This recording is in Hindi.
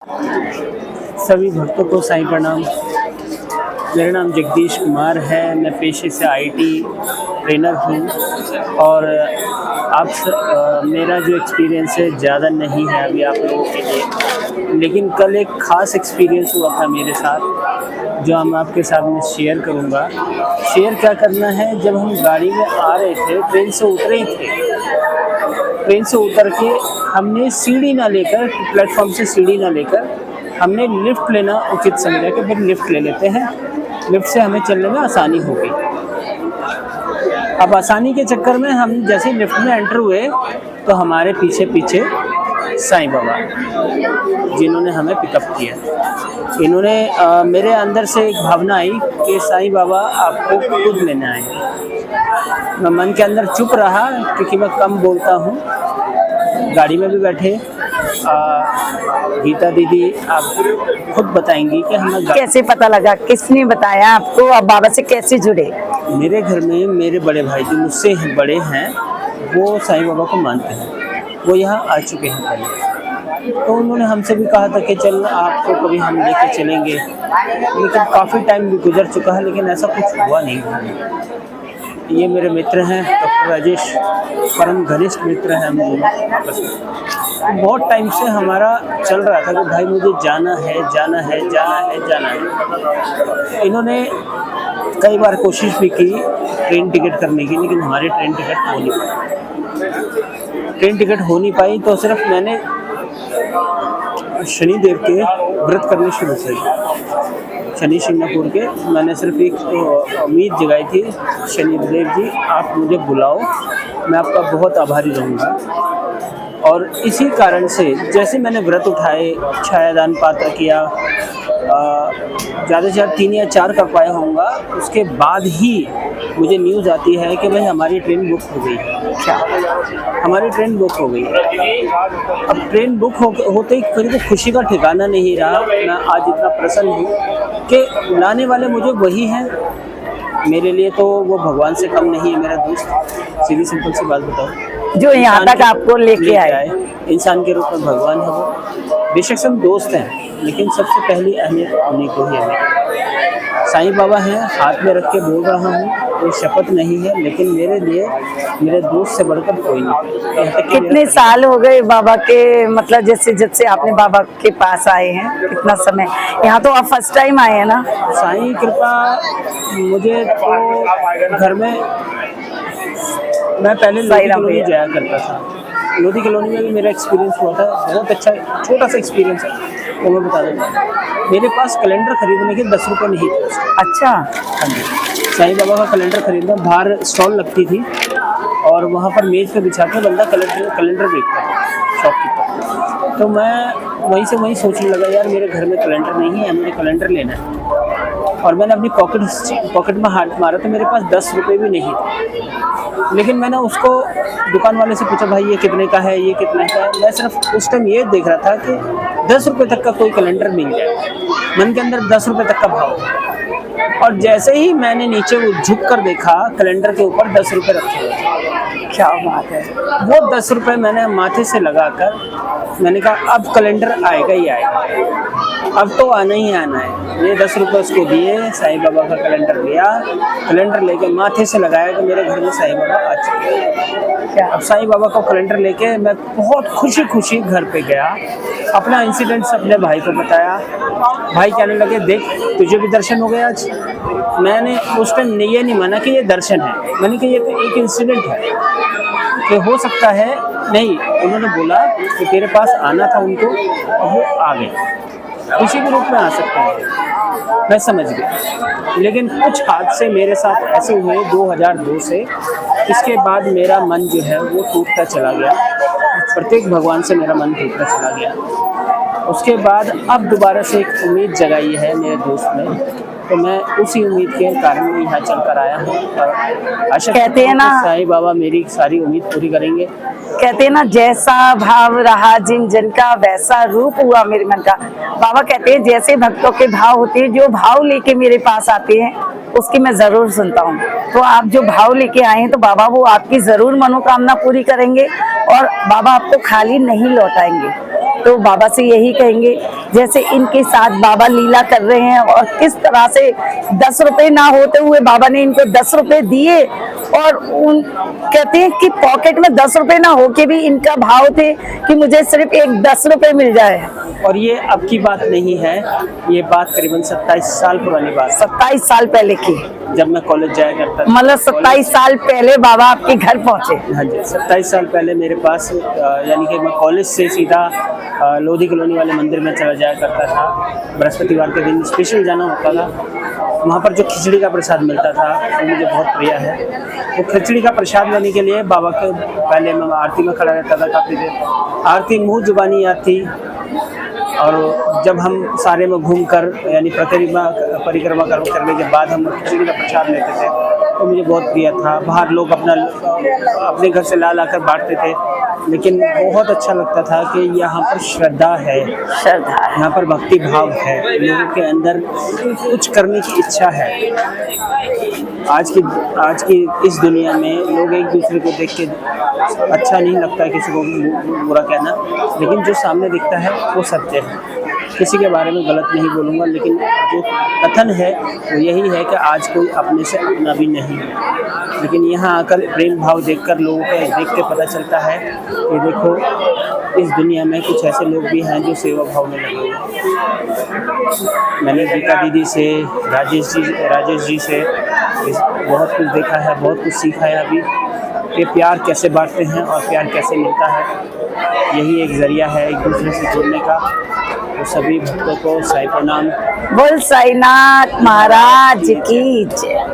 सभी भक्तों को साईं प्रणाम। मेरा नाम जगदीश कुमार है। मैं पेशे से आईटी ट्रेनर हूँ और मेरा जो एक्सपीरियंस है ज़्यादा नहीं है अभी आप लोगों के लिए, लेकिन कल एक ख़ास एक्सपीरियंस हुआ था मेरे साथ जो हम आपके साथ में शेयर करूँगा। शेयर क्या करना है, जब हम गाड़ी में आ रहे थे, ट्रेन से उतरे ही थे, ट्रेन से उतर के हमने सीढ़ी ना लेकर, प्लेटफॉर्म से सीढ़ी ना लेकर हमने लिफ्ट लेना उचित समझा कि फिर लिफ्ट ले लेते हैं, लिफ्ट से हमें चलने में आसानी होगी। अब आसानी के चक्कर में हम जैसे लिफ्ट में एंटर हुए तो हमारे पीछे पीछे साईं बाबा जिन्होंने हमें पिकअप किया, इन्होंने मेरे अंदर से एक भावना आई कि साईं बाबा आपको खुद लेना है। मैं मन के अंदर चुप रहा क्योंकि मैं कम बोलता हूँ। गाड़ी में भी बैठे गीता दीदी आप खुद बताएंगी कि हमें कैसे पता लगा, किसने बताया आपको, आप बाबा से कैसे जुड़े? मेरे घर में मेरे बड़े भाई जो मुझसे बड़े हैं वो साईं बाबा को मानते हैं, वो यहाँ आ चुके हैं पहले, तो उन्होंने हमसे भी कहा था कि चल आपको कभी हम लेके चलेंगे, लेकिन काफ़ी टाइम भी गुजर चुका है लेकिन ऐसा कुछ हुआ नहीं। ये मेरे मित्र हैं डॉक्टर राजेश, परम घनिष्ठ मित्र हैं हम दोनों आपस में। बहुत टाइम से हमारा चल रहा था कि भाई मुझे जाना है जाना है जाना है जाना है। इन्होंने कई बार कोशिश भी की ट्रेन टिकट करने की, लेकिन हमारी ट्रेन टिकट हो नहीं पाई। ट्रेन टिकट हो नहीं पाई तो सिर्फ मैंने शनिदेव के व्रत करने शुरू किए। शनि सिंगापुर के मैंने सिर्फ एक उम्मीद जगाई थी, शनिदेव जी आप मुझे बुलाओ, मैं आपका बहुत आभारी रहूँगा। और इसी कारण से जैसे मैंने व्रत उठाए, छायादान पात्र किया, ज़्यादा से ज़्यादा 3 या 4 कर पाया होऊंगा, उसके बाद ही मुझे न्यूज़ आती है कि भाई हमारी ट्रेन बुक हो गई है। क्या हमारी ट्रेन बुक हो गई है? अब ट्रेन बुक होते ही फिर तो खुशी का ठिकाना नहीं रहा। मैं आज इतना प्रसन्न हूँ कि लाने वाले मुझे वही हैं। मेरे लिए तो वो भगवान से कम नहीं है मेरा दोस्त। सीधी सिंपल सी बात बताओ, जो यहाँ तक आपको लेके आए, इंसान के रूप में भगवान है वो। बेशक सब दोस्त हैं लेकिन सबसे पहली अहमियत उन्हीं को ही है। साईं बाबा हैं, हाथ में रख के बोल रहा हूँ, कोई शपथ नहीं है, लेकिन मेरे लिए मेरे दोस्त से बढ़कर कोई नहीं। कितने साल हो गए बाबा के, मतलब जैसे जब से आपने बाबा के पास आए हैं, कितना समय? यहाँ तो आप फर्स्ट टाइम आए हैं ना? साईं कृपा मुझे तो घर में, मैं पहले लोधी कॉलोनी जाया करता था। लोधी कॉलोनी में भी मेरा एक्सपीरियंस हुआ था, बहुत अच्छा छोटा सा एक्सपीरियंस है वो मैं बता दूँगा। मेरे पास कैलेंडर खरीदने के 10 रुपये नहीं थे। अच्छा, हाँ जी। साईं बाबा का कैलेंडर खरीदना, बाहर स्टॉल लगती थी और वहाँ पर मेज़ पे बिछा के बंदा कैलेंडर देखता था, शॉपकीपर। तो मैं वहीं से वहीं सोचने लगा, यार मेरे घर में कैलेंडर नहीं है, मुझे कैलेंडर लेना है। और मैंने अपनी पॉकेट में हाथ मारा तो मेरे पास 10 रुपये भी नहीं थे। लेकिन मैंने उसको दुकान वाले से पूछा, भाई ये कितने का है, ये कितने का है? मैं सिर्फ उस टाइम ये देख रहा था कि 10 रुपये तक का कोई कैलेंडर मिल जाए। मन के अंदर 10 रुपये तक का भाव। और जैसे ही मैंने नीचे झुक कर देखा, कैलेंडर के ऊपर 10 रुपये रखे हुए। क्या बात है! वो 10 रुपये मैंने माथे से लगाकर मैंने कहा अब कैलेंडर आएगा ही आएगा, अब तो आना ही आना है। ये 10 रुपये उसको दिए, साईं बाबा का कैलेंडर लिया, कैलेंडर लेके माथे से लगाया कि मेरे घर में साईं बाबा आ चुके हैं। क्या अब साईं बाबा का कैलेंडर लेके मैं बहुत खुशी खुशी घर पे गया, अपना इंसिडेंट्स अपने भाई को बताया। भाई कहने लगे, देख तुझे भी दर्शन हो गए आज। मैंने उस टाइम ये नहीं माना कि ये दर्शन है, मैंने कहा ये तो एक इंसिडेंट है कि हो सकता है। नहीं, उन्होंने बोला कि तेरे पास आना था उनको और वो आ गए, किसी भी रूप में आ सकता है, मैं समझ गया। लेकिन कुछ हादसे मेरे साथ ऐसे हुए 2002 से, इसके बाद मेरा मन जो है वो टूटता चला गया, प्रत्येक भगवान से मेरा मन टूटता चला गया। उसके बाद अब दोबारा से एक उम्मीद जगाई है मेरे दोस्त ने, तो मैं उसी उम्मीद के कारण में यहाँ चल कर आया हूँ और आशा कहते हैं ना, साईं बाबा मेरी सारी उम्मीद पूरी करेंगे। कहते हैं ना, जैसा भाव रहा जिन जन का वैसा रूप हुआ मेरे मन का। बाबा कहते हैं जैसे भक्तों के भाव होते हैं, जो भाव लेके मेरे पास आते हैं उसकी मैं जरूर सुनता हूँ। तो आप जो भाव लेके आए हैं तो बाबा वो आपकी जरूर मनोकामना पूरी करेंगे और बाबा आपको खाली नहीं लौटाएंगे। तो बाबा से यही कहेंगे, जैसे इनके साथ बाबा लीला कर रहे हैं और किस तरह से 10 रुपए ना होते हुए बाबा ने इनको 10 रुपए दिए, और उन कहते हैं कि पॉकेट में 10 रुपए ना होके भी इनका भाव थे कि मुझे सिर्फ एक 10 रुपए मिल जाए। और ये अब की बात नहीं है, ये बात करीबन 27 साल पुरानी बात है, 27 साल पहले की, जब मैं कॉलेज जाया करता था। मतलब 27 साल पहले बाबा आपके घर पहुंचे। हाँ जी, 27 साल पहले मेरे पास यानी कि मैं कॉलेज से सीधा लोधी कॉलोनी वाले मंदिर में चला जाया करता था। बृहस्पतिवार के दिन स्पेशल जाना होता था। वहाँ पर जो खिचड़ी का प्रसाद मिलता था वो मुझे बहुत प्रिय है। वो खिचड़ी का प्रसाद लेने के लिए बाबा के पहले मैं आरती में खड़ा रहता था काफ़ी देर। आरती मुँह जुबानी याद थी, और जब हम सारे में घूमकर यानी परिक्रमा करने के बाद हम खिचड़ी का प्रसाद लेते थे तो मुझे बहुत प्रिय था। बाहर लोग अपने घर से ला कर बांटते थे, लेकिन बहुत अच्छा लगता था कि यहाँ पर श्रद्धा है, यहाँ पर भक्ति भाव है, लोगों के अंदर कुछ करने की इच्छा है। आज की इस दुनिया में लोग एक दूसरे को देख के अच्छा नहीं लगता है किसी को बुरा कहना, लेकिन जो सामने दिखता है वो सत्य है। किसी के बारे में गलत नहीं बोलूँगा, लेकिन जो कथन है वो यही है कि आज कोई अपने से अपना भी नहीं है। लेकिन यहाँ आकर प्रेम भाव देखकर लोगों को देख के पता चलता है कि देखो इस दुनिया में कुछ ऐसे लोग भी हैं जो सेवा भाव में लगे हुए। मैंने गीता दीदी से, राजेश जी से बहुत कुछ देखा है, बहुत कुछ सीखा है अभी कि प्यार कैसे बांटते हैं और प्यार कैसे मिलता है। यही एक जरिया है एक दूसरे से जुड़ने का। तो सभी भक्तों को साई प्रणाम। बोल साईनाथ महाराज की जय।